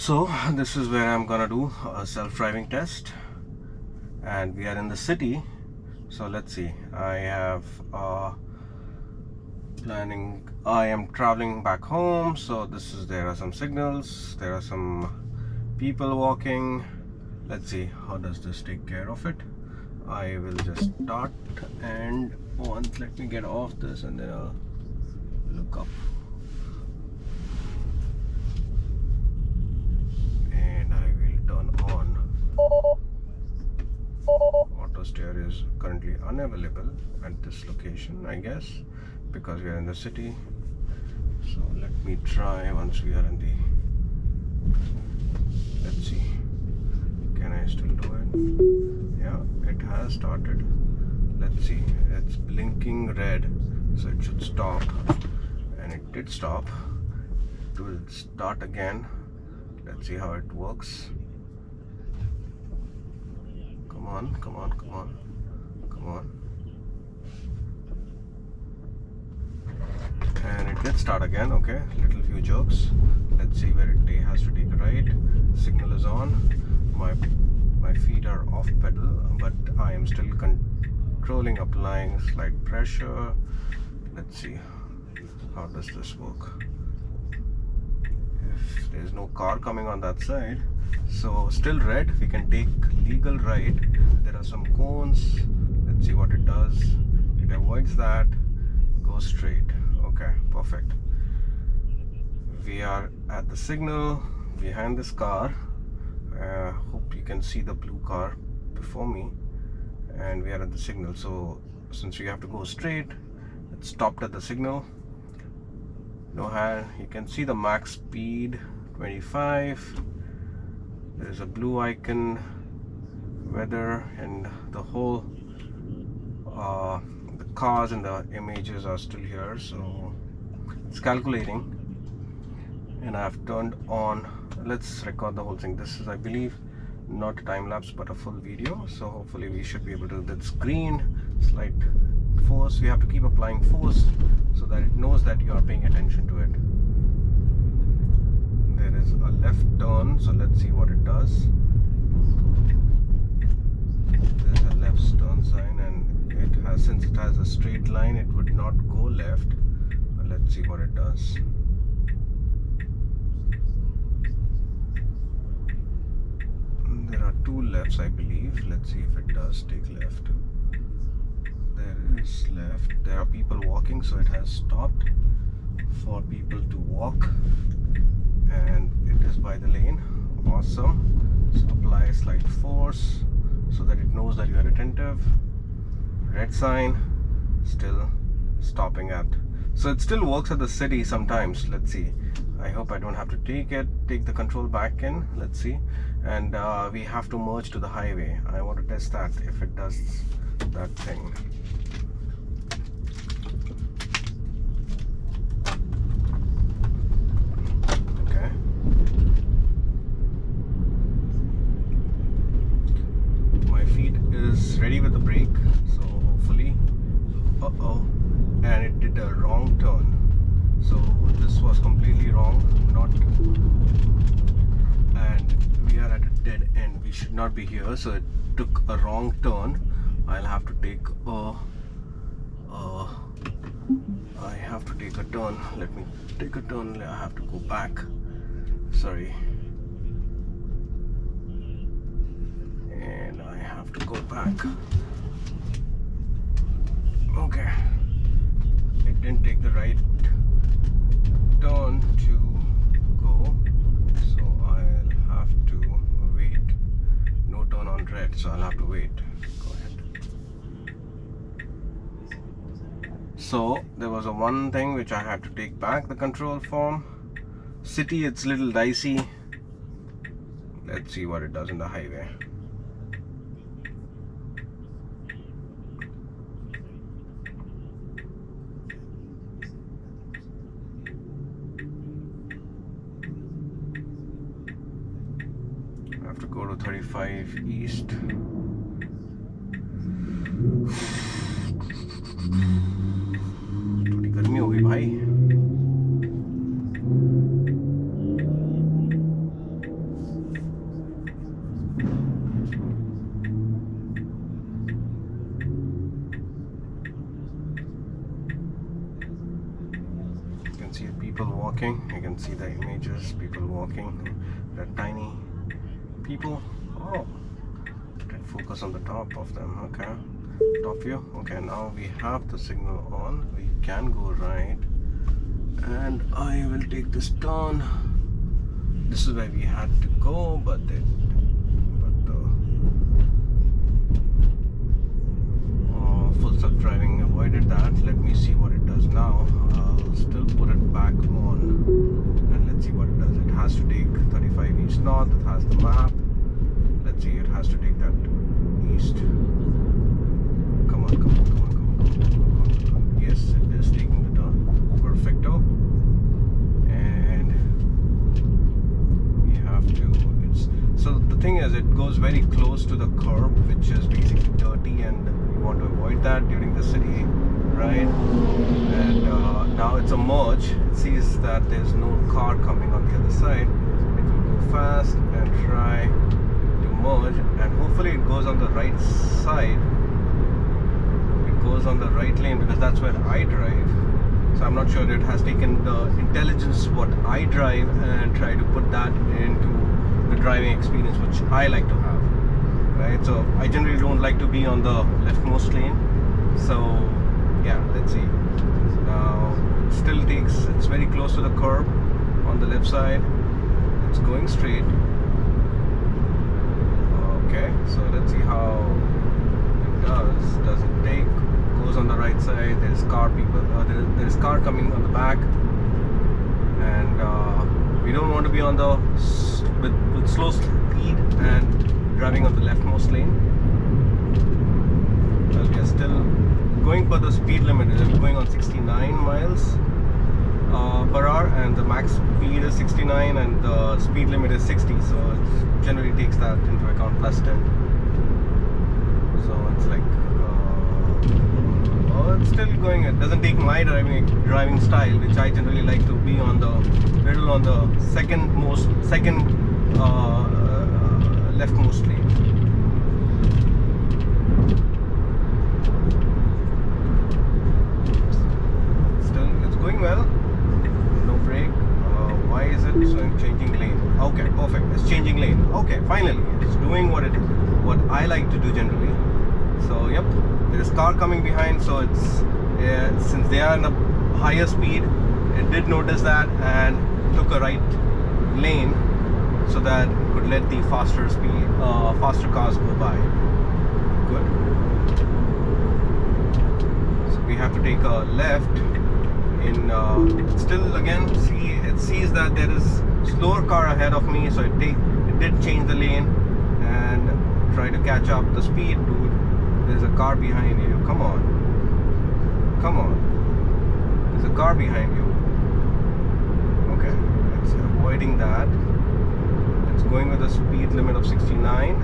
So this is where I'm gonna do a self-driving test, and we are in the city. So let's see. I am traveling back home. So there are some signals, there are some people walking. Let's see, how does this take care of it? I will just start, and once, let me get off this and then I'll look up. And I will turn on. Auto steer is currently unavailable at this location, I guess, because we are in the city. So let me try once we are in the, let's see, can I still do it? Yeah, it has started. Let's see, it's blinking red, so it should stop, and it did stop. It will start again. Let's see how it works. Come on, come on, come on, come on. And it did start again. Okay, little few jerks. Let's see where it has to take a right. Signal is on. My feet are off pedal, but I am still controlling, applying slight pressure. Let's see, how does this work? If there's no car coming on that side, so still red, we can take legal right. There are some cones. Let's see what it does. It avoids that, go straight. Okay, perfect. We are at the signal behind this car. Hope you can see the blue car before me, and we are at the signal. So since we have to go straight, it stopped at the signal. No hand. You can see the max speed 25. There is a blue icon, weather, and the whole the cars and the images are still here. So it's calculating, and I have turned on. Let's record the whole thing. This is, I believe, not a time lapse but a full video, so hopefully we should be able to. That's green, slight force. We have to keep applying force so that it knows that you are paying attention to it. There is a left turn, so let's see what it does. There's a left turn sign, and it has, since it has a straight line, it would not go left. Let's see what it does. There are two lefts, I believe. Let's see if it does take left. There is left. There are people walking, so it has stopped for people to walk, and it is by the lane. Awesome. So apply slight force so that it knows that you are attentive. Red sign, still stopping at. So it still works at the city sometimes. Let's see. I hope I don't have to take the control back in. Let's see. And we have to merge to the highway. I want to test that, if it does that thing. Okay. My feet is ready with the brake, so hopefully. And it did a wrong turn. So this was completely wrong, and we are at a dead end. We should not be here, so it took a wrong turn. I'll have to take a turn. Let me take a turn. I have to go back. Sorry. And I have to go back. Okay. It didn't take the right turn to go, so I'll have to wait. No turn on red, so I'll have to wait. Go ahead. So there was one thing which I had to take back the control from. City, it's a little dicey. Let's see what it does in the highway. To go to 35 east. थोड़ी गर्मी हो गई भाई. let's see people walking. You can see the images, people walking. They're tiny people. Oh, focus on the top of them. Okay, top view. Okay, now we have the signal on. We can go right, and I will take this turn. This is where we had to go, but full self-driving avoided that. Let me see what it does now. I'll still put it back on, and let's see what it does. It has to take 35 east north. It has the map. Let's see, it has to take that east. Come on. Yes, it is taking the turn. Perfecto. And we have to, so the thing is, it goes very close to the curb, which is basically dirty, and we want to avoid that during the city ride. And now it's a merge. It sees that there's no car coming on the other side. It will go fast and try to merge, and hopefully it goes on the right side. It goes on the right lane because that's where I drive. So I'm not sure it has taken the intelligence what I drive and try to put that into the driving experience which I like to have, right? So I generally don't like to be on the leftmost lane. So yeah, let's see. Now it still takes, it's very close to the curb on the left side. It's going straight. Okay, so let's see how it does. Does it take, goes on the right side. There's car there's car coming on the back, and we don't want to be on the with slow speed and driving on the leftmost lane. Well, we are still going per the speed limit. We're going on 69 miles per hour, and the max speed is 69, and the speed limit is 60. So it generally takes that into account, plus 10. So it's like it's still going. It doesn't take my driving style, which I generally like to be on the middle, on the second leftmost lane. Still, it's going well. No brake. Why is it changing lane? Okay, perfect. It's changing lane. Okay, finally, it's doing what I like to do generally. So yep, there is car coming behind. So it's since they are in a higher speed, it did notice that and took a right lane so that it could let the faster cars go by. Good. So we have to take a left. Still again, it sees that there is slower car ahead of me, so it did change the lane and try to catch up the speed. Dude, there's a car behind you. Come on, there's a car behind you. Okay, it's avoiding that. It's going with a speed limit of 69,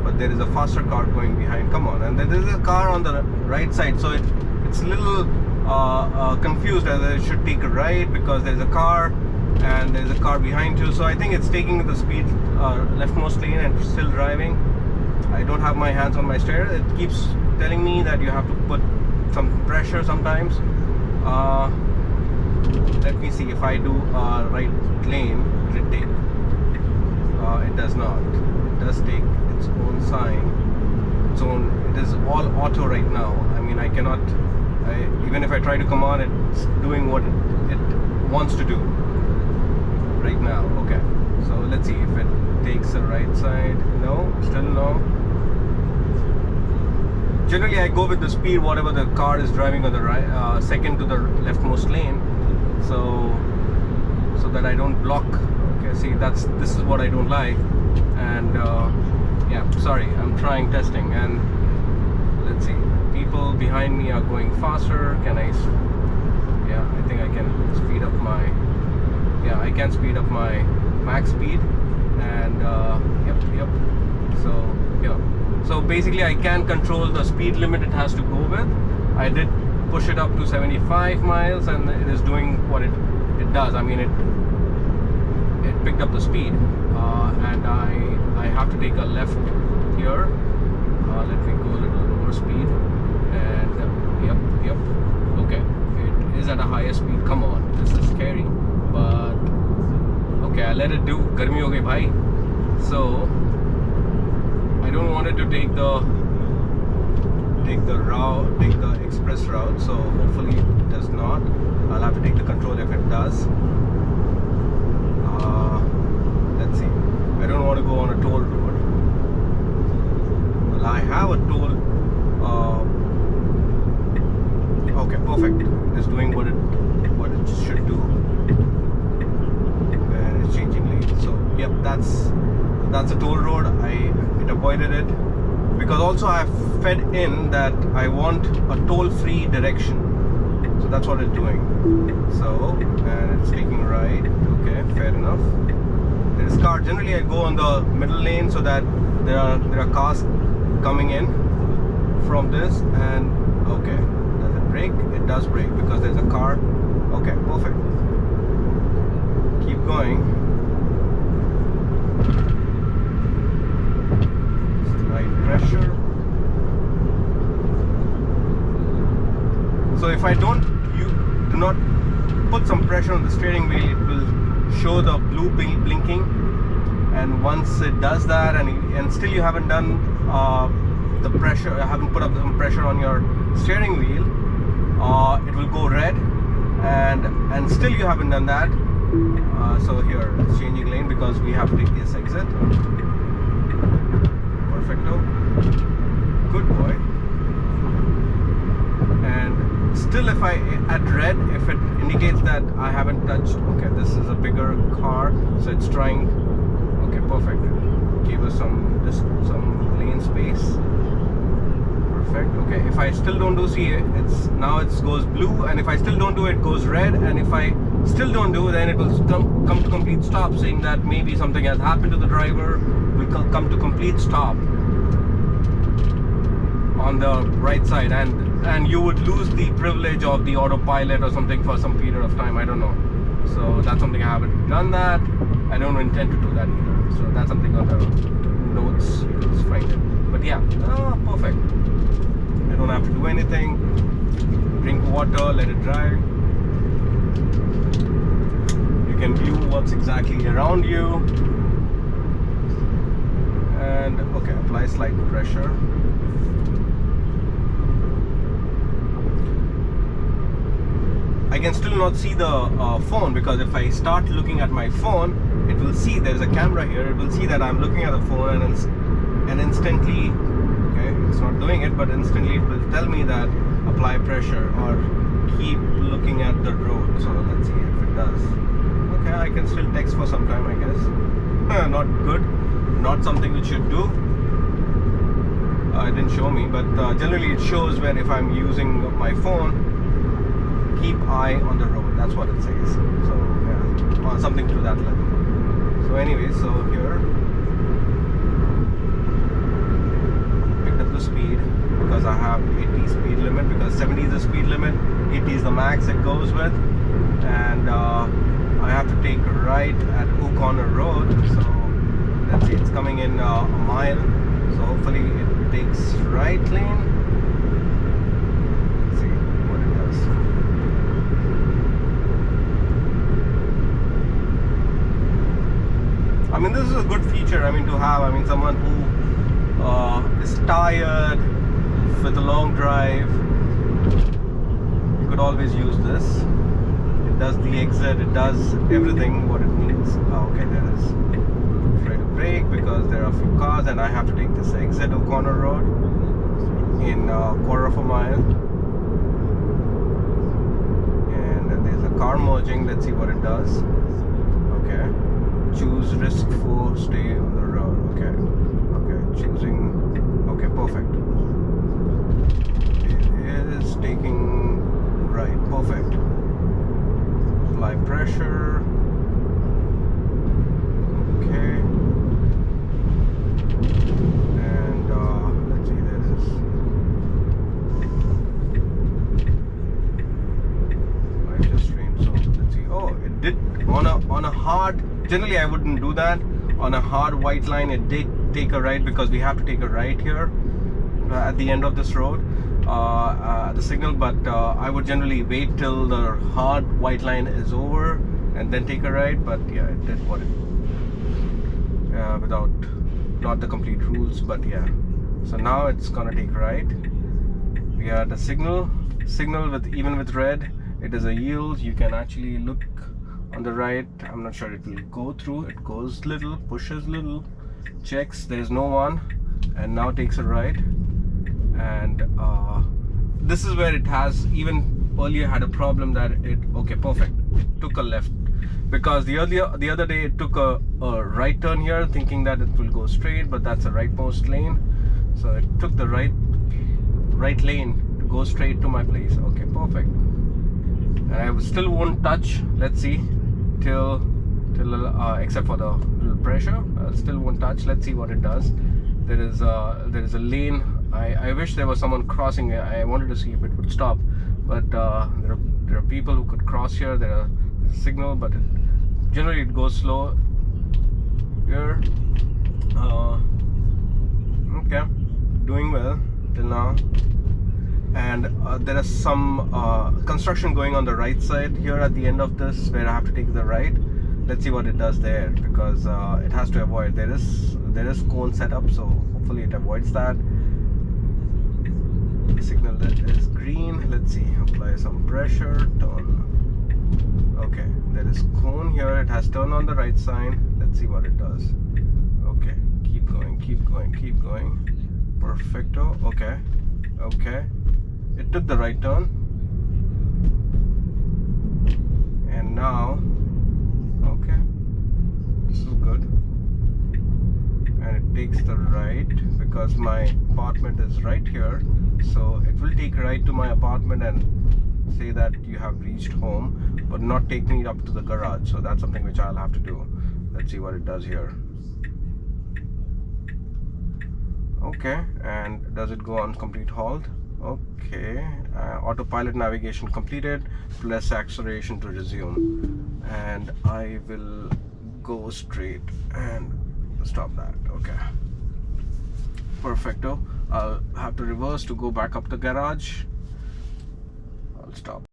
but there is a faster car going behind. Come on, and there is a car on the right side, so it's a little confused whether it should take a right because there's a car and there's a car behind you. So I think it's taking the speed leftmost lane and still driving. I don't have my hands on my steering. It keeps telling me that you have to put some pressure sometimes. Let me see if I do right lane, will it take? It does not. It does take its own sign. It is all auto right now. I mean, I cannot. Even if I try to come on, it's doing what it wants to do right now. Okay, so let's see if it takes the right side. No, still no. Generally I go with the speed whatever the car is driving on the right, second to the leftmost lane, so that I don't block. Okay, see, this is what I don't like. And yeah, sorry, I'm trying testing, and let's see, people behind me are going faster. Can I? Yeah, I think I can speed up my. Yeah, I can speed up my max speed, and yep. So yeah, so basically I can control the speed limit it has to go with. I did push it up to 75 miles, and it is doing what it does. I mean, it picked up the speed, and I have to take a left here. Let me go a little lower speed, and yep. Okay, it is at a higher speed. Come on, this is scary, but okay, I let it do. Garmi ho gayi bhai. So I don't want it to take the express route, so hopefully it does not. I'll have to take the control if it does. Let's see. I don't want to go on a toll road. Well, I have a toll. Okay, perfect. It's doing what it should do, and it's changing lanes. So yep, that's a toll road. It avoided it because also I fed in that I want a toll-free direction. So that's what it's doing. So, and it's taking right. Okay, fair enough. There is car. Generally, I go on the middle lane so that there are cars coming in from this. And okay, does it brake? It does brake because there's a car. Okay, perfect. Keep going. Slight pressure. So if I do not put some pressure on the steering wheel, it will show the blue blinking, and once it does that and still you haven't done the pressure, haven't put up some pressure on your steering wheel, it will go red, and still you haven't done that. So here it's changing lane because we have to take this exit. Perfecto. Good boy. And still, if I at red, if it indicates that I haven't touched, okay, this is a bigger car, so it's trying. Okay, perfect. Give us some lane space. Perfect. Okay, if I still don't do, see, it goes blue, and if I still don't do it, goes red, and if I still don't do, then it will come to complete stop, saying that maybe something has happened to the driver. We will come to complete stop on the right side, and you would lose the privilege of the autopilot or something for some period of time. I don't know. So that's something I haven't done that. I don't intend to do that either. So that's something on the notes. You can just find it. But yeah, perfect. I don't have to do anything. Drink water, let it dry. You can view what's exactly around you. And okay, apply slight pressure. I can still not see the phone, because if I start looking at my phone, it will see there's a camera here. It will see that I'm looking at the phone, and instantly, okay, it's not doing it, but instantly it will tell me that apply pressure or keep looking at the road. So let's see if it does. Okay, I can still text for some time, I guess. Not good, not something it should do. It didn't show me, but generally it shows when if I'm using my phone, keep eye on the road. That's what it says. So yeah, something to that level. So anyway, so here picked up the speed because I have 80 speed limit, because 70 is the speed limit, 80 is the max it goes with, and I have to take a right at O'Connor Road. So let's see, it's coming in a mile, so hopefully it takes right lane. Let's see what it does. I mean, this is a good feature, I mean, to have. I mean, someone who is tired with a long drive, you could always use this. It does the exit, it does everything what it needs. Okay, there is. Try to brake because there are a few cars, and I have to take this exit O'Connor Road in a quarter of a mile. And there's a car merging. Let's see what it does. Okay. Choose risk for stay on the road. Okay. Okay. Choosing. Okay. Perfect. It is taking right. Perfect. Apply pressure. Okay. And let's see. There is light just stream. So let's see. Oh, it did on a hard. Generally, I wouldn't do that. On a hard white line, it did take a right, because we have to take a right here at the end of this road. the signal, but I would generally wait till the hard white line is over and then take a right. But yeah, it did what it without not the complete rules, but yeah. So now it's gonna take right. We are at the signal with even with red, it is a yield. You can actually look on the right. I'm not sure it will go through. It goes little, pushes little, checks, there's no one, and now takes a right. And this is where it has even earlier had a problem that it okay, perfect, it took a left, because the other day it took a right turn here thinking that it will go straight, but that's a rightmost lane, so it took the right lane to go straight to my place. Okay, perfect. And I still won't touch, let's see, till except for the little pressure, still won't touch. Let's see what it does. There is a lane. I wish there was someone crossing it. I wanted to see if it would stop, but there are people who could cross here. There's a signal, but generally it goes slow here. Okay, doing well till now. And there is some construction going on the right side here at the end of this, where I have to take the right. Let's see what it does there, because it has to avoid. There is cone set up, so hopefully it avoids that. The signal is green. Let's see, apply some pressure, turn. Okay, there is cone here. It has turn on the right side. Let's see what it does. Okay, keep going, keep going, keep going. Perfecto. Okay, okay. It took the right turn, and now, okay, this is good. And it takes the right, because my apartment is right here, so it will take right to my apartment and say that you have reached home, but not take me up to the garage. So that's something which I'll have to do. Let's see what it does here. Okay, and does it go on complete halt? Okay, autopilot navigation completed, press acceleration to resume, and I will go straight and stop that. Okay, perfecto. I'll have to reverse to go back up the garage. I'll stop.